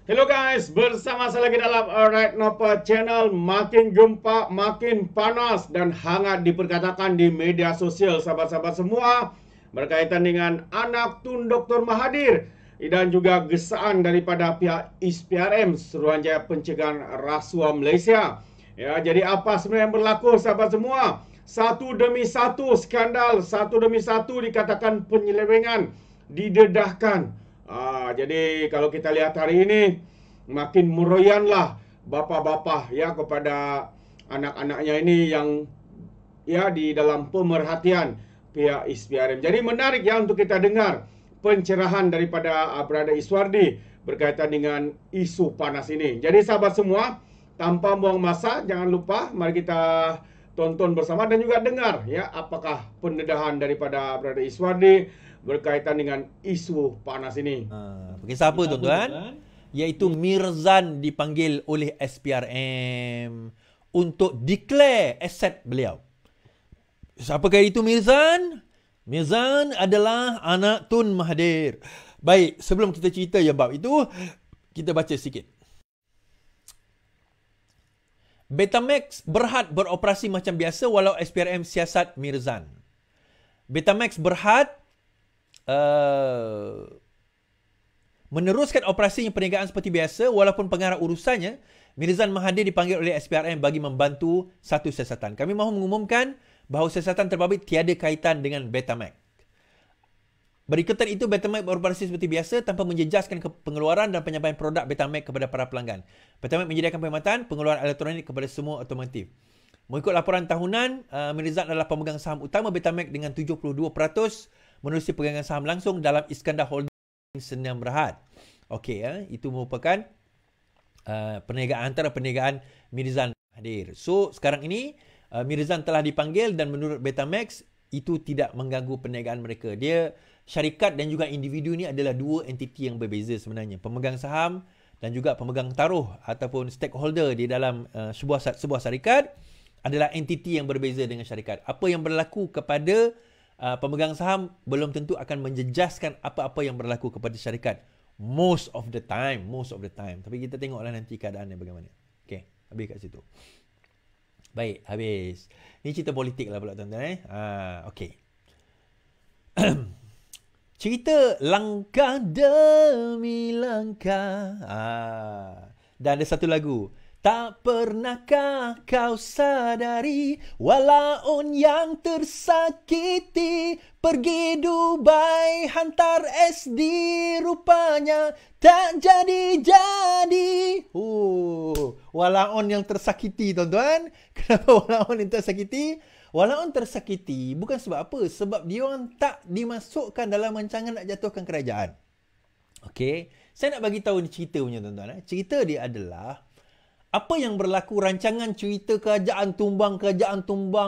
Hello guys, bersama saya lagi dalam Alright Napa Channel. Makin gempa, makin panas dan hangat diperkatakan di media sosial sahabat-sahabat semua berkaitan dengan anak tun Dr. Mahathir dan juga gesaan daripada pihak ISPRM, Suruhanjaya Pencegahan Rasuah Malaysia. Ya, jadi apa sebenarnya yang berlaku sahabat semua? Satu demi satu skandal, satu demi satu dikatakan penyelewengan, didedahkan. Jadi kalau kita lihat hari ini makin meroyanlah bapa-bapa ya kepada anak-anaknya ini yang ya di dalam pemerhatian pihak ISPRM. Jadi menarik ya untuk kita dengar pencerahan daripada Brother Iswardi berkaitan dengan isu panas ini. Jadi sahabat semua, tanpa buang masa, jangan lupa mari kita tonton bersama dan juga dengar ya apakah pendedahan daripada Brother Iswardi berkaitan dengan isu panas ini. Kisah apa tuan-tuan? Iaitu Mirzan dipanggil oleh SPRM untuk declare aset beliau. Siapakah itu Mirzan? Mirzan adalah anak Tun Mahathir. Baik, sebelum kita cerita yang bab itu, kita baca sikit. Betamax Berhad beroperasi macam biasa walau SPRM siasat Mirzan. Betamax Berhad meneruskan operasi perniagaan seperti biasa walaupun pengarah urusannya Mirzan Mahathir dipanggil oleh SPRM bagi membantu satu siasatan. Kami mahu mengumumkan bahawa siasatan terbabit tiada kaitan dengan Betamax. Berikutan itu, Betamax beroperasi seperti biasa tanpa menjejaskan pengeluaran dan penyampaian produk Betamax kepada para pelanggan. Betamax menyediakan perkhidmatan pengeluaran elektronik kepada semua otomotif. Mengikut laporan tahunan, Mirzan adalah pemegang saham utama Betamax dengan 72%, menerusi pegangan saham langsung dalam Iskandar Holding Sdn Bhd. Okey, itu merupakan perniagaan antara perniagaan Mirzan Mahathir. So, sekarang ini Mirzan telah dipanggil dan menurut Betamax itu tidak mengganggu perniagaan mereka. Dia syarikat dan juga individu ni adalah dua entiti yang berbeza sebenarnya. Pemegang saham dan juga pemegang taruh ataupun stakeholder di dalam sebuah syarikat adalah entiti yang berbeza dengan syarikat. Apa yang berlaku kepada pemegang saham belum tentu akan menjejaskan apa-apa yang berlaku kepada syarikat. Most of the time. Tapi kita tengoklah nanti keadaannya bagaimana. Okey, habis kat situ. Baik, habis. Ni cerita politik lah pula tuan-tuan. Okey. Cerita langkah demi langkah. Dan ada satu lagu. Tak pernahkah kau sadari walaupun yang tersakiti pergi Dubai hantar SD rupanya tak jadi-jadi. Walaupun yang tersakiti tuan-tuan. Kenapa walaupun yang tersakiti? Walaupun tersakiti bukan sebab apa? Sebab dia orang tak dimasukkan dalam rancangan nak jatuhkan kerajaan. Okey, saya nak bagi tahu ni cerita punya tuan-tuan. Cerita dia adalah apa yang berlaku rancangan cerita kerajaan tumbang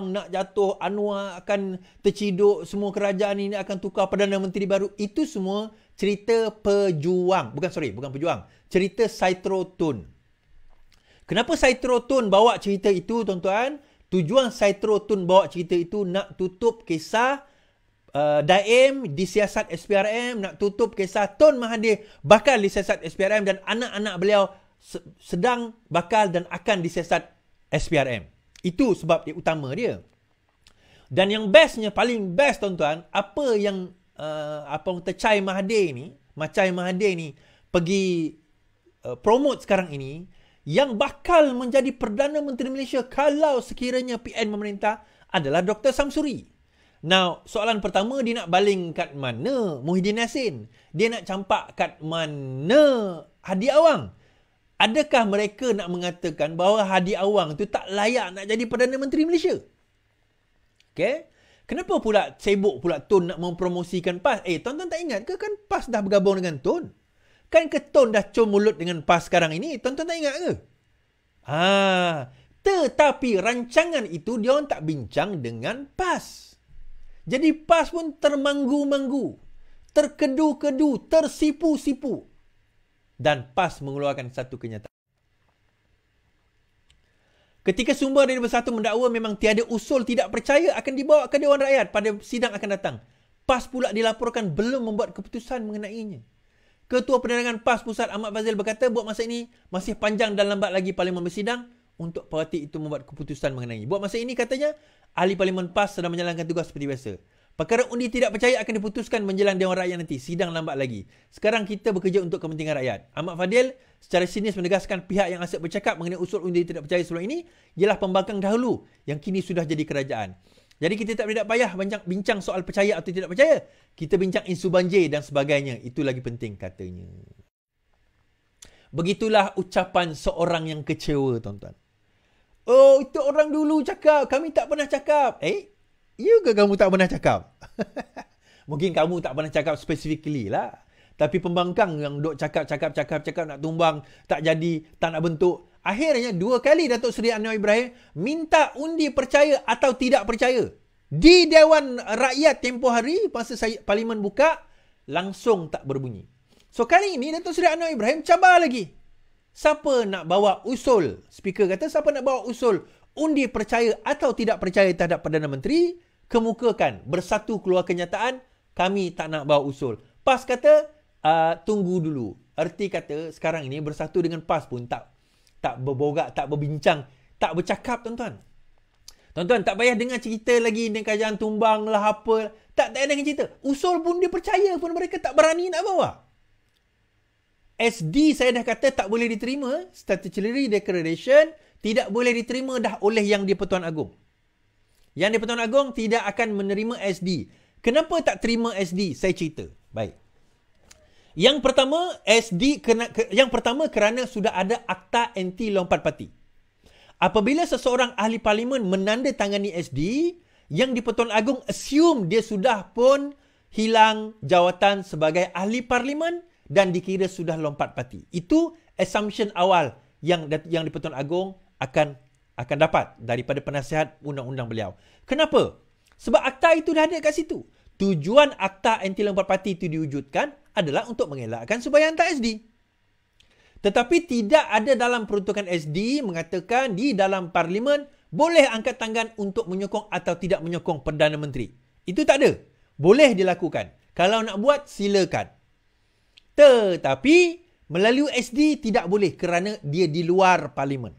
nak jatuh, Anwar akan terciduk, semua kerajaan ini akan tukar Perdana Menteri baru. Itu semua cerita pejuang. Bukan pejuang. Cerita Saitro Tun. Kenapa Saitro Tun bawa cerita itu tuan-tuan? Tujuan Saitro Tun bawa cerita itu nak tutup kisah Daim disiasat SPRM, nak tutup kisah Tun Mahathir bakal disiasat SPRM dan anak-anak beliau sedang, bakal dan akan disiasat SPRM. Itu sebab utama dia. Dan yang bestnya, paling best tuan-tuan, apa yang Macai Mahathir ni pergi promote sekarang ini, yang bakal menjadi Perdana Menteri Malaysia kalau sekiranya PN memerintah adalah Dr. Samsuri. Now, soalan pertama, dia nak baling kat mana Muhyiddin Yassin? Dia nak campak kat mana Hadi Awang? Adakah mereka nak mengatakan bahawa Hadi Awang tu tak layak nak jadi Perdana Menteri Malaysia? Okay? Kenapa pula sibuk pula Tun nak mempromosikan PAS? Tuan-tuan tak ingat ke kan PAS dah bergabung dengan Tun? Kan ke Tun dah cum mulut dengan PAS sekarang ini? Tuan-tuan tak ingat ke? Tetapi rancangan itu dia orang tak bincang dengan PAS. Jadi PAS pun termanggu-manggu, terkedu-kedu, tersipu-sipu. Dan PAS mengeluarkan satu kenyataan. Ketika sumber dari Bersatu mendakwa memang tiada usul tidak percaya akan dibawa ke Dewan Rakyat pada sidang akan datang. PAS pula dilaporkan belum membuat keputusan mengenainya. Ketua Penerangan PAS Pusat Ahmad Fazil berkata buat masa ini masih panjang dan lambat lagi Parlimen bersidang untuk parti itu membuat keputusan mengenai. Buat masa ini katanya ahli Parlimen PAS sedang menjalankan tugas seperti biasa. Perkara undi tidak percaya akan diputuskan menjelang Dewan Rakyat nanti. Sidang lambat lagi. Sekarang kita bekerja untuk kepentingan rakyat. Ahmad Fadil secara sinis menegaskan pihak yang asyik bercakap mengenai usul undi tidak percaya sebelum ini ialah pembangkang dahulu yang kini sudah jadi kerajaan. Jadi kita tak boleh payah bincang soal percaya atau tidak percaya. Kita bincang isu banjir dan sebagainya. Itu lagi penting katanya. Begitulah ucapan seorang yang kecewa, tuan-tuan. Oh, itu orang dulu cakap. Kami tak pernah cakap. Ya ke kamu tak pernah cakap? Mungkin kamu tak pernah cakap specifically lah. Tapi pembangkang yang duk cakap nak tumbang, tak jadi, tak nak bentuk. Akhirnya 2 kali Datuk Seri Anwar Ibrahim minta undi percaya atau tidak percaya. Di Dewan Rakyat tempoh hari, masa Parlimen buka, langsung tak berbunyi. So kali ini Datuk Seri Anwar Ibrahim cabar lagi. Siapa nak bawa usul? Speaker kata siapa nak bawa usul undi percaya atau tidak percaya terhadap Perdana Menteri, kemukakan, bersatu keluar kenyataan, kami tak nak bawa usul. PAS kata, tunggu dulu. Erti kata, sekarang ini bersatu dengan PAS pun tak berborak, tak berbincang, tak bercakap, tuan-tuan. Tuan-tuan, tak payah dengar cerita lagi dengan kerajaan tumbang lah apa. Tak payah dengar cerita. Usul pun dia percaya pun mereka tak berani nak bawa. SD saya dah kata tak boleh diterima, Statutory Declaration, tidak boleh diterima dah oleh Yang di-Pertuan Agong. Yang di-Pertuan Agong tidak akan menerima SD. Kenapa tak terima SD? Saya cerita. Baik. Yang pertama kerana sudah ada Akta Anti Lompat Parti. Apabila seseorang ahli parlimen menandatangani SD, Yang di-Pertuan Agong assume dia sudah pun hilang jawatan sebagai ahli parlimen dan dikira sudah lompat parti. Itu assumption awal yang di-Pertuan Agong akan dapat daripada penasihat undang-undang beliau. Kenapa? Sebab akta itu dah ada kat situ. Tujuan Akta Anti Lompat Parti itu diwujudkan adalah untuk mengelakkan supaya hantar SD. Tetapi tidak ada dalam peruntukan SD mengatakan di dalam parlimen boleh angkat tangan untuk menyokong atau tidak menyokong Perdana Menteri. Itu tak ada. Boleh dilakukan. Kalau nak buat, silakan. Tetapi melalui SD tidak boleh kerana dia di luar parlimen.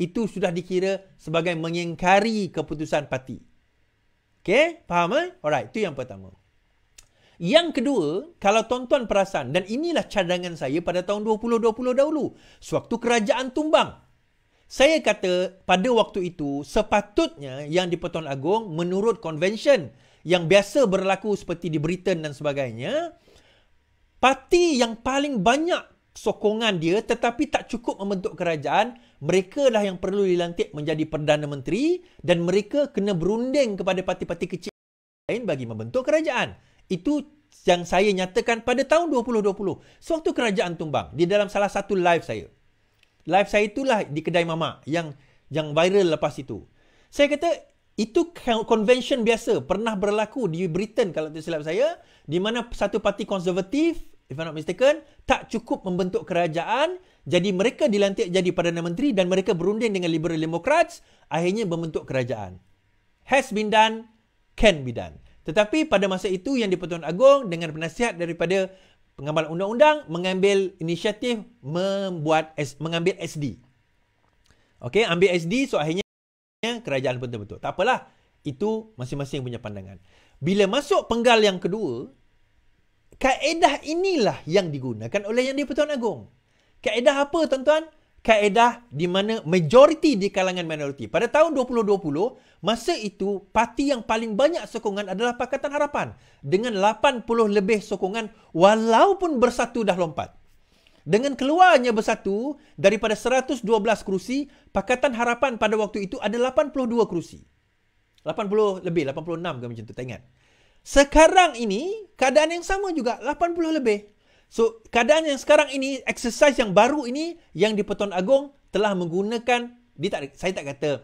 Itu sudah dikira sebagai mengingkari keputusan parti. Okey, faham? Alright, itu yang pertama. Yang kedua, kalau tuan-tuan perasan, dan inilah cadangan saya pada tahun 2020 dahulu, sewaktu kerajaan tumbang. Saya kata pada waktu itu, sepatutnya Yang di-Pertuan Agong menurut convention yang biasa berlaku seperti di Britain dan sebagainya, parti yang paling banyak sokongan dia tetapi tak cukup membentuk kerajaan, mereka lah yang perlu dilantik menjadi Perdana Menteri dan mereka kena berunding kepada parti-parti kecil lain bagi membentuk kerajaan. Itu yang saya nyatakan pada tahun 2020. Sewaktu kerajaan tumbang, di dalam salah satu live saya. Live saya itulah di kedai mamak yang viral lepas itu. Saya kata itu convention biasa pernah berlaku di Britain kalau tak silap saya, di mana satu parti konservatif, if I'm not mistaken, tak cukup membentuk kerajaan, jadi mereka dilantik jadi Perdana Menteri dan mereka berunding dengan Liberal Democrats, akhirnya membentuk kerajaan. Has been done, can be done. Tetapi pada masa itu Yang di-Pertuan Agong dengan penasihat daripada pengamal undang-undang mengambil inisiatif mengambil SD. Okey, ambil SD, so akhirnya kerajaan pun terbentuk. Tak apalah, itu masing-masing punya pandangan. Bila masuk penggal yang kedua, kaedah inilah yang digunakan oleh Yang di-Pertuan Agong. Kaedah apa, tuan-tuan? Kaedah di mana majoriti di kalangan minoriti. Pada tahun 2020, masa itu parti yang paling banyak sokongan adalah Pakatan Harapan dengan 80 lebih sokongan walaupun Bersatu dah lompat. Dengan keluarnya Bersatu daripada 112 kerusi, Pakatan Harapan pada waktu itu ada 82 kerusi. 80 lebih, 86 ke macam tu, tak ingat. Sekarang ini keadaan yang sama juga, 80 lebih. So, keadaan yang sekarang ini, exercise yang baru ini, Yang di-Pertuan Agong telah menggunakan, saya tak kata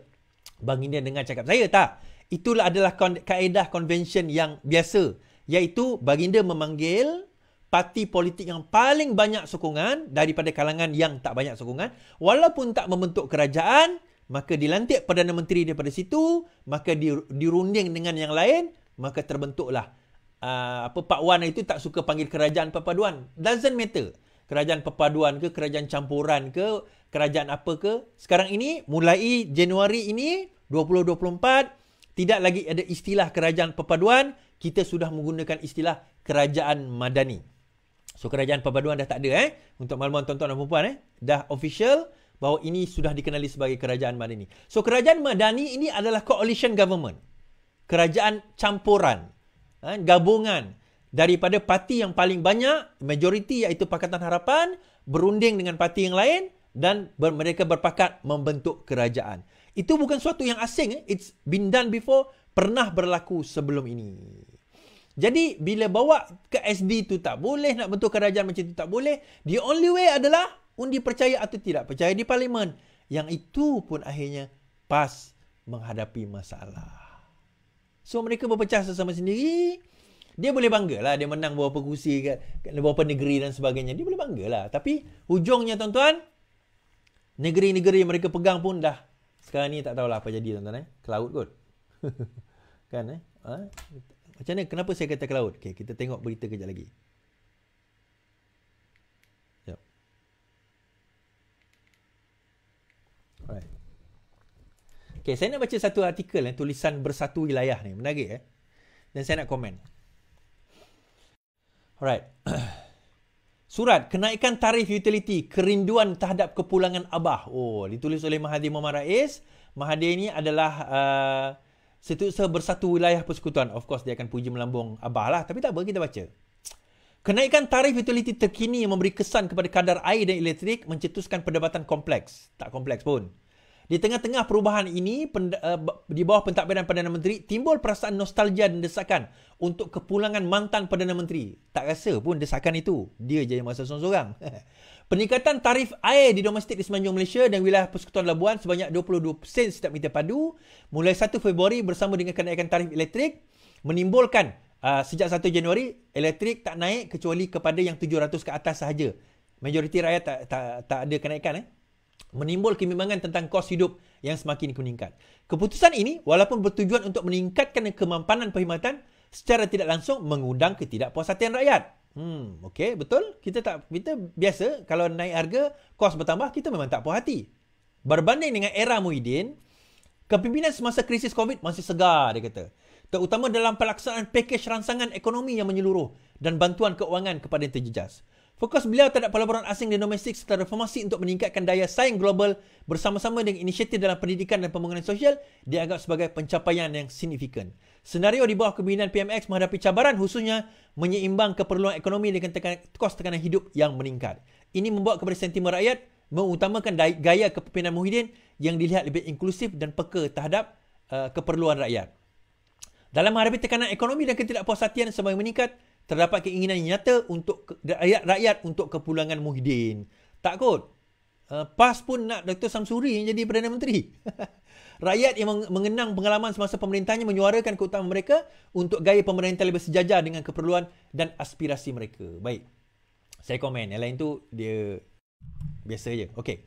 Bang Indian dengar cakap saya, tak. Itulah adalah kaedah convention yang biasa, iaitu Baginda memanggil parti politik yang paling banyak sokongan daripada kalangan yang tak banyak sokongan, walaupun tak membentuk kerajaan, maka dilantik Perdana Menteri daripada situ, maka dirunding dengan yang lain, maka terbentuklah Pak Wan itu tak suka panggil kerajaan perpaduan. Doesn't matter. Kerajaan perpaduan ke, kerajaan campuran ke, kerajaan apa ke. Sekarang ini, mulai Januari ini, 2024, tidak lagi ada istilah kerajaan perpaduan. Kita sudah menggunakan istilah kerajaan madani. So, kerajaan perpaduan dah tak ada untuk makluman tuan-tuan dan puan-puan dah official bahawa ini sudah dikenali sebagai kerajaan madani. So, kerajaan madani ini adalah coalition government. Kerajaan campuran, gabungan daripada parti yang paling banyak, majoriti iaitu Pakatan Harapan, berunding dengan parti yang lain dan mereka berpakat membentuk kerajaan. Itu bukan suatu yang asing. It's been done before, pernah berlaku sebelum ini. Jadi, bila bawa ke SD tu tak boleh, nak bentuk kerajaan macam tu tak boleh. The only way adalah undi percaya atau tidak percaya di parlimen. Yang itu pun akhirnya PAS menghadapi masalah. So, mereka berpecah sesama sendiri. Dia boleh banggalah dia menang beberapa kursi kat beberapa negeri dan sebagainya. Dia boleh banggalah. Tapi, hujungnya tuan-tuan, negeri-negeri yang mereka pegang pun dah. Sekarang ni tak tahulah apa jadi tuan-tuan. Ke laut kot. Kan macam mana? Kenapa saya kata ke laut? Okay, kita tengok berita kejap lagi. Sekejap. Alright. Okay, saya nak baca satu artikel tulisan Bersatu Wilayah ni. Menarik Dan saya nak komen. Alright. Surat kenaikan tarif utility, kerinduan terhadap kepulangan Abah. Oh, ditulis oleh Mahathir Mohamad Rais. Mahathir ini adalah Setiausaha Bersatu Wilayah Persekutuan. Of course, dia akan puji melambung Abah lah. Tapi tak apa, kita baca. Kenaikan tarif utility terkini yang memberi kesan kepada kadar air dan elektrik mencetuskan perdebatan kompleks. Tak kompleks pun. Di tengah-tengah perubahan ini, di bawah pentadbiran Perdana Menteri, timbul perasaan nostalgia dan desakan untuk kepulangan mantan Perdana Menteri. Tak rasa pun desakan itu. Dia je yang masa seorang-seorang. Peningkatan tarif air di domestik di semenanjung Malaysia dan wilayah Persekutuan Labuan sebanyak 22 sen setiap meter padu mulai 1 Februari bersama dengan kenaikan tarif elektrik menimbulkan sejak 1 Januari elektrik tak naik kecuali kepada yang 700 ke atas sahaja. Majoriti rakyat tak ada kenaikan menimbul kebimbangan tentang kos hidup yang semakin meningkat. Keputusan ini walaupun bertujuan untuk meningkatkan kemampanan perkhidmatan secara tidak langsung mengundang ketidakpuashatian rakyat. Okey, betul. Kita biasa kalau naik harga, kos bertambah, kita memang tak puas hati. Berbanding dengan era Muhyiddin, kepimpinan semasa krisis COVID masih segar, dia kata. Terutama dalam pelaksanaan pakej rangsangan ekonomi yang menyeluruh dan bantuan keuangan kepada yang terjejas. Fokus beliau terhadap pelaburan asing dan domestik serta reformasi untuk meningkatkan daya saing global bersama-sama dengan inisiatif dalam pendidikan dan pembangunan sosial dianggap sebagai pencapaian yang signifikan. Senario di bawah kepimpinan PMX menghadapi cabaran khususnya menyeimbang keperluan ekonomi dengan kos tekanan hidup yang meningkat. Ini membawa kepada sentimen rakyat mengutamakan gaya kepimpinan Muhyiddin yang dilihat lebih inklusif dan peka terhadap keperluan rakyat. Dalam menghadapi tekanan ekonomi dan ketidakpuashatian semakin meningkat, terdapat keinginan nyata untuk rakyat untuk kepulangan Muhyiddin. Tak kot. PAS pun nak Dr. Samsuri yang jadi Perdana Menteri. Rakyat yang mengenang pengalaman semasa pemerintahnya menyuarakan keutamaan mereka untuk gaya pemerintah lebih sejajar dengan keperluan dan aspirasi mereka. Baik. Saya komen. Yang lain tu dia biasa je. Okey.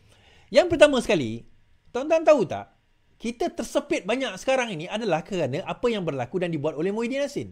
Yang pertama sekali, tuan-tuan tahu tak? Kita tersepit banyak sekarang ini adalah kerana apa yang berlaku dan dibuat oleh Muhyiddin Yassin.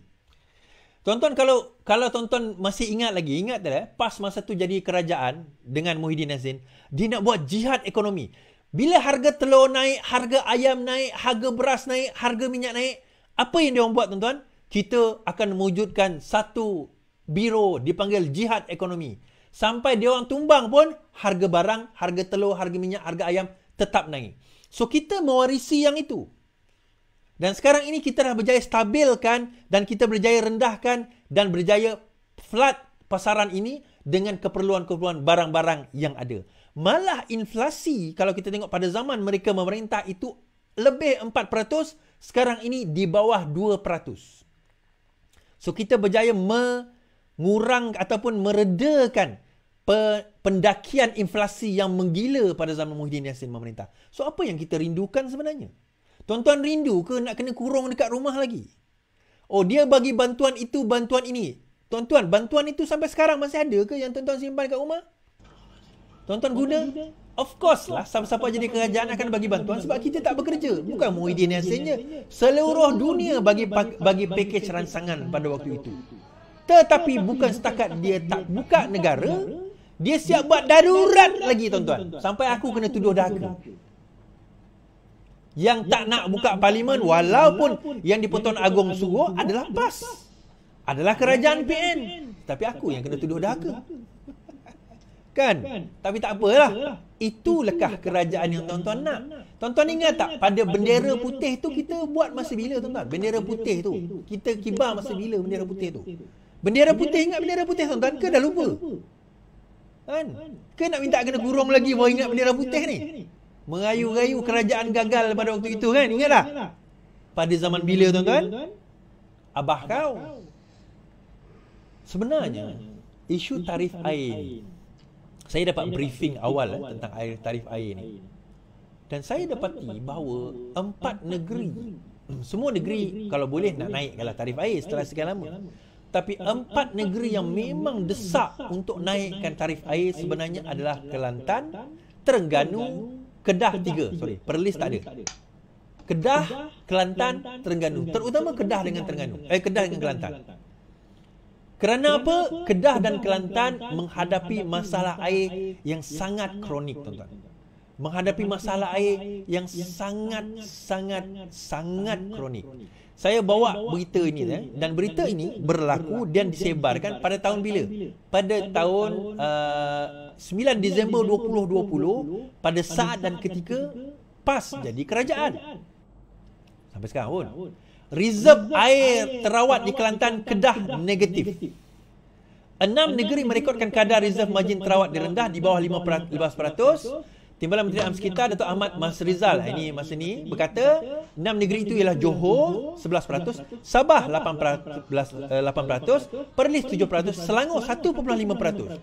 Tuan-tuan, kalau tuan-tuan masih ingat tak PAS masa tu jadi kerajaan dengan Muhyiddin Yassin, dia nak buat jihad ekonomi. Bila harga telur naik, harga ayam naik, harga beras naik, harga minyak naik, apa yang dia orang buat tuan-tuan? Kita akan mewujudkan satu biro dipanggil jihad ekonomi. Sampai dia orang tumbang pun, harga barang, harga telur, harga minyak, harga ayam tetap naik. So kita mewarisi yang itu. Dan sekarang ini kita dah berjaya stabilkan dan kita berjaya rendahkan dan berjaya flat pasaran ini dengan keperluan-keperluan barang-barang yang ada. Malah inflasi kalau kita tengok pada zaman mereka memerintah itu lebih 4%, sekarang ini di bawah 2%. So kita berjaya mengurang ataupun meredakan pendakian inflasi yang menggila pada zaman Muhyiddin Yassin memerintah. So apa yang kita rindukan sebenarnya? Tuan-tuan rindu ke nak kena kurung dekat rumah lagi? Oh, dia bagi bantuan itu, bantuan ini. Tuan-tuan, bantuan itu sampai sekarang masih ada ke yang tuan-tuan simpan kat rumah? Tuan-tuan guna? Of course lah, siapa-siapa jadi kerajaan akan bagi bantuan sebab kita tak bekerja. Bukan Muhyiddin Yassin je. Seluruh dunia bagi pakej ransangan pada waktu itu. Tetapi bukan setakat dia tak buka negara, dia siap buat darurat lagi, tuan-tuan. Sampai aku kena tuduh dahaga. Yang tak nak buka parlimen walaupun yang di-Pertuan Agong suruh adalah PAS. Adalah kerajaan PN. Tapi aku yang kena tuduh dahaga. Kan? Tapi tak apalah. Itu lekah kerajaan yang tuan-tuan nak. Tuan-tuan ingat tak pada bendera putih tu kita buat masa bila, tuan-tuan? Bendera putih tu. Kita kibar masa bila bendera putih tu? Bendera putih, ingat bendera putih, tuan-tuan? Ke dah lupa? Kan? Ke nak minta kena kurung lagi baru ingat bendera putih ni? Merayu-rayu kerajaan gagal pada waktu itu, kan? Ingat tak? Pada zaman bila, tuan-tuan? Abah kau. Sebenarnya, isu tarif air, saya dapat briefing awal tentang tarif air ni. Dan saya dapati bahawa 4 negeri, semua negeri kalau boleh nak naikkanlah tarif air setelah sekian lama. Tapi 4 negeri yang memang desak untuk naikkan tarif air sebenarnya adalah Kelantan, Terengganu, Kedah 3. Sorry, Perlis tak ada. Kedah, Kelantan, Terengganu. Terutama Kedah dengan Terengganu. Kedah dengan Kelantan. Kerana apa? Kedah dan Kelantan menghadapi masalah air yang sangat kronik, tuan-tuan. Menghadapi masalah air yang sangat kronik. Saya bawa berita ini dan berita ini berlaku dan disebarkan pada tahun bila? Pada tahun 9 Disember 2020, pada saat dan ketika PAS jadi kerajaan. Sampai sekarang pun. Reserve air terawat di Kelantan, Kedah negatif. 6 negeri merekodkan kadar reserve margin terawat direndah di bawah 15%. Timbalan Menteri Am Sekitar Datuk Ahmad Masrizal ini masa ni berkata 6 negeri itu ialah Johor 11%, Sabah 8%, Perlis 7%, Selangor 1.5%.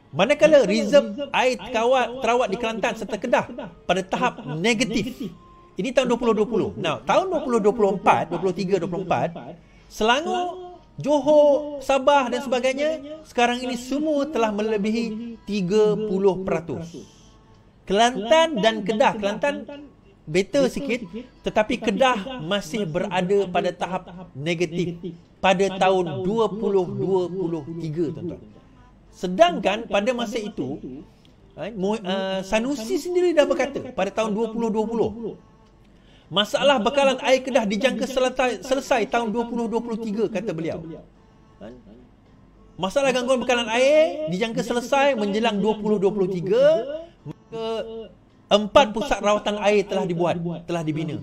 Manakala reserve air terawat di Kelantan serta Kedah pada tahap negatif. Ini tahun 2020. Now, tahun 2024, 23-24, Selangor, Johor, Sabah dan sebagainya, sekarang ini semua telah melebihi 30%. Kelantan dan Kedah, Kelantan better sikit, tetapi Kedah masih berada pada tahap negatif pada tahun 2023, tuan-tuan. Sedangkan pada masa itu, Sanusi sendiri dah berkata pada tahun 2020, masalah bekalan air Kedah dijangka selesai tahun 2023, kata beliau. Masalah gangguan bekalan air dijangka selesai menjelang 2023. Maka 4 pusat rawatan air telah dibuat, telah dibina.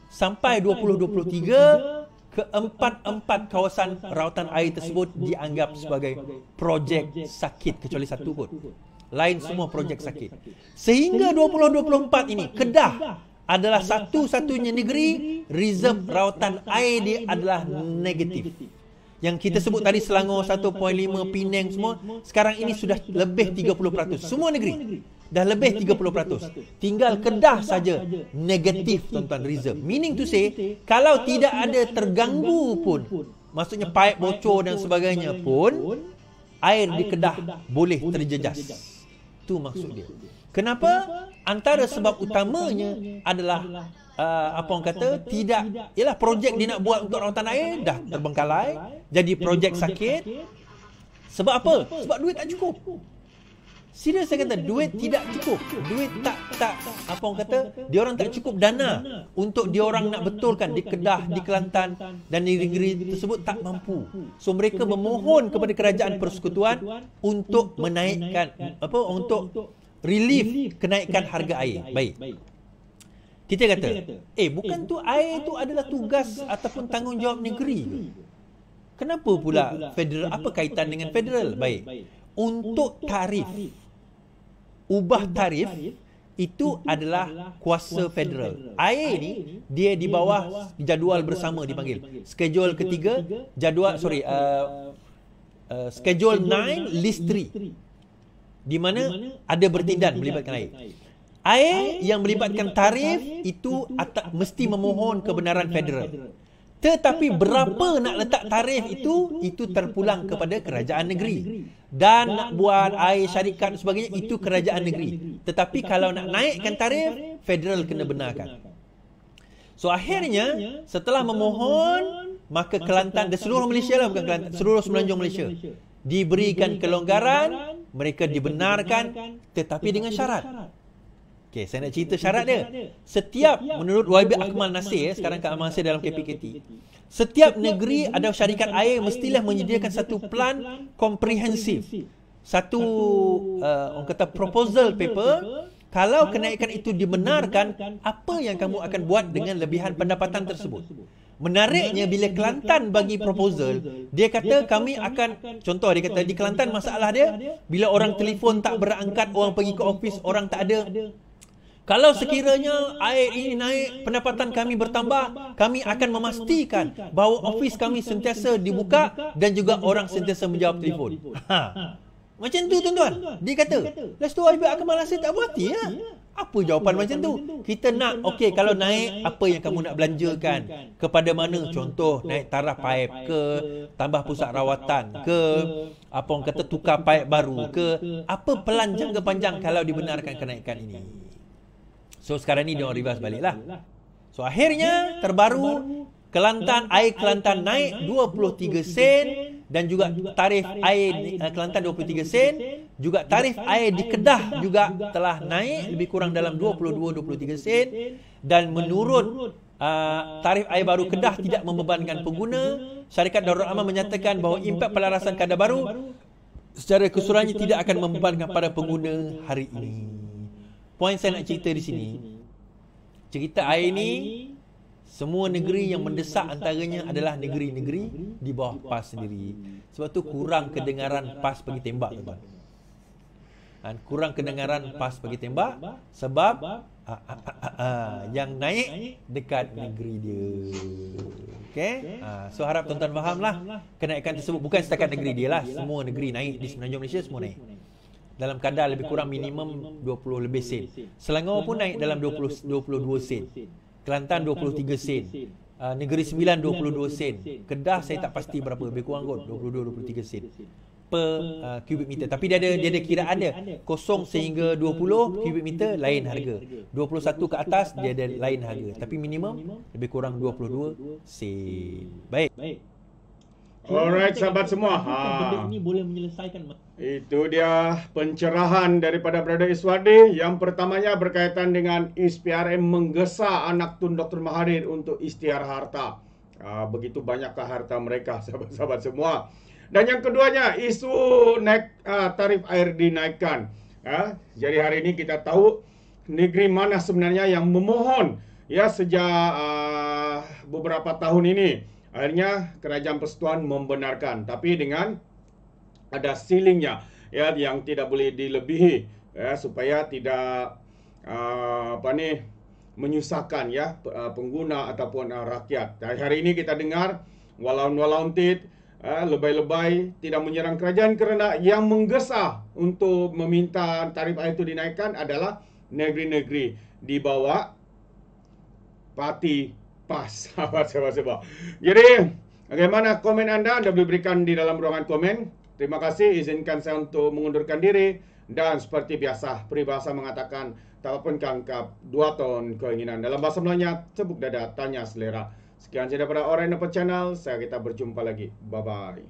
Sampai 2023, keempat kawasan rawatan air tersebut dianggap sebagai projek sakit, kecuali satu pun. Lain semua projek sakit. Sehingga 2024 ini, Kedah adalah satu-satunya negeri reserve rawatan air dia adalah negatif. Yang kita sebut tadi Selangor 1.5, Penang semua, sekarang ini sudah lebih 30%. Semua negeri dah lebih 30%. Tinggal Kedah saja negatif, tuan-tuan, reserve. Meaning to say, kalau tidak ada terganggu pun, maksudnya paip bocor dan sebagainya pun, air di Kedah boleh terjejas. Itu maksud dia. Kenapa? Antara sebab utamanya adalah apa orang kata, tidak, ialah projek dia nak buat untuk rawatan air dah terbengkalai, jadi projek sakit. Sebab apa? Sebab duit tak cukup. Serius saya kata, duit tidak cukup. Duit tak apa orang kata, dia orang tak cukup dana untuk dia orang nak betulkan di Kedah, di Kelantan dan negeri tersebut tak mampu. So mereka memohon kepada kerajaan persekutuan untuk menaikkan untuk relief kenaikan harga air. Baik. Kita kata, bukan tu air tu adalah tugas ataupun tanggungjawab negeri. Kenapa pula federal? Apa kaitan dengan federal? Baik. Untuk tarif, ubah tarif itu adalah kuasa federal. Air ni dia di bawah jadual bersama dipanggil. Schedule ketiga, schedule 9 list 3. Di mana ada bertindan melibatkan air. Air yang melibatkan tarif itu mesti memohon kebenaran federal. Tetapi berapa nak letak tarif itu terpulang kepada kerajaan negeri. Dan nak buat air syarikat dan sebagainya, itu kerajaan negeri. Tetapi kalau nak naikkan tarif, federal kena benarkan. So akhirnya, setelah memohon, maka Kelantan dan seluruh Malaysia lah, bukan Kelantan, seluruh Semenanjung Malaysia diberikan kelonggaran, mereka dibenarkan, tetapi dengan syarat. Okey, saya nak cerita syarat dia. Setiap, menurut YB Akmal Nasir, sekarang Kak Amal Nasir dalam KPKT, setiap negeri ada syarikat air mestilah menyediakan satu plan komprehensif. Satu, orang kata proposal paper. Kalau kenaikan itu dibenarkan, apa yang kamu akan buat dengan lebihan pendapatan tersebut? Menariknya, bila Kelantan bagi proposal, dia kata kami akan, contoh dia kata di Kelantan masalah dia, bila orang telefon tak berangkat, orang pergi ke office, orang tak ada. Kalau sekiranya air ini naik, pendapatan kami bertambah, kami akan memastikan bahawa office kami sentiasa dibuka dan juga orang sentiasa menjawab telefon. Macam tu tuan-tuan. Dia kata, lepas tu YB Akmal Nasir tak berhati ya? Apa jawapan macam tu? Kita nak, okey, kalau naik, apa yang kamu nak belanjakan? Kepada mana? Contoh, naik taraf paip ke, tambah pusat rawatan ke, apa orang kata tukar paip baru ke, apa pelan jangka panjang kalau dibenarkan kenaikan ini? So sekarang ni dia orang reverse balik lah. So akhirnya terbaru air Kelantan naik 23 sen dan juga tarif air Kelantan 23 sen, juga tarif air di Kedah juga telah naik lebih kurang dalam 22-23 sen, dan menurut tarif air baru Kedah tidak membebankan pengguna. Syarikat Darul Aman menyatakan bahawa impak pelarasan kadar baru secara keseluruhannya tidak akan membebankan pada pengguna hari ini. Poin saya nak cerita di sini, cerita air ini, semua negeri yang mendesak antaranya adalah negeri-negeri di bawah PAS sendiri. Sebab tu kurang kedengaran PAS pergi tembak, tuan. Kurang kedengaran PAS pergi tembak sebab yang naik dekat negeri dia. Okey? So harap tuan-tuan fahamlah kenaikan tersebut bukan setakat negeri dia lah, semua negeri naik di Semenanjung Malaysia semua naik. Dalam kadar lebih kurang minimum 20 lebih sen. Selangor pun naik dalam 22 sen. Kelantan 23 sen. Negeri Sembilan 22 sen. Kedah saya tak pasti berapa, lebih kurang kot 22-23 sen per kubik meter. Tapi dia ada kiraan dia. 0 sehingga 20 kubik meter lain harga. 21 ke atas dia ada lain harga. Tapi minimum lebih kurang 22 sen. Baik. Alright sahabat semua. Benda ini boleh menyelesaikan. Itu dia pencerahan daripada Brother Iswadi. Yang pertamanya berkaitan dengan ISPRM menggesa anak Tun Dr. Mahathir untuk isytihar harta. Begitu banyakkah harta mereka, sahabat-sahabat semua. Dan yang keduanya, isu naik tarif air dinaikkan. Jadi hari ini kita tahu negeri mana sebenarnya yang memohon ya sejak beberapa tahun ini. Akhirnya Kerajaan Persekutuan membenarkan, tapi dengan ada ceilingnya ya, yang tidak boleh dilebihi ya, supaya tidak menyusahkan ya pengguna ataupun rakyat. Hari ini kita dengar walaun-walaun lebay-lebay tidak menyerang kerajaan, kerana yang menggesa untuk meminta tarif air itu dinaikkan adalah negeri-negeri di bawah parti PAS. Sahabat-sahabat. Jadi, bagaimana komen anda? Anda boleh berikan di dalam ruangan komen. Terima kasih. Izinkan saya untuk mengundurkan diri. Dan seperti biasa, peribahasa mengatakan, tak apa kangkap 2 ton keinginan. Dalam bahasa Melayunya, tepuk dada, tanya selera. Sekian saja daripada Alright Nampak Channel. Kita berjumpa lagi. Bye-bye.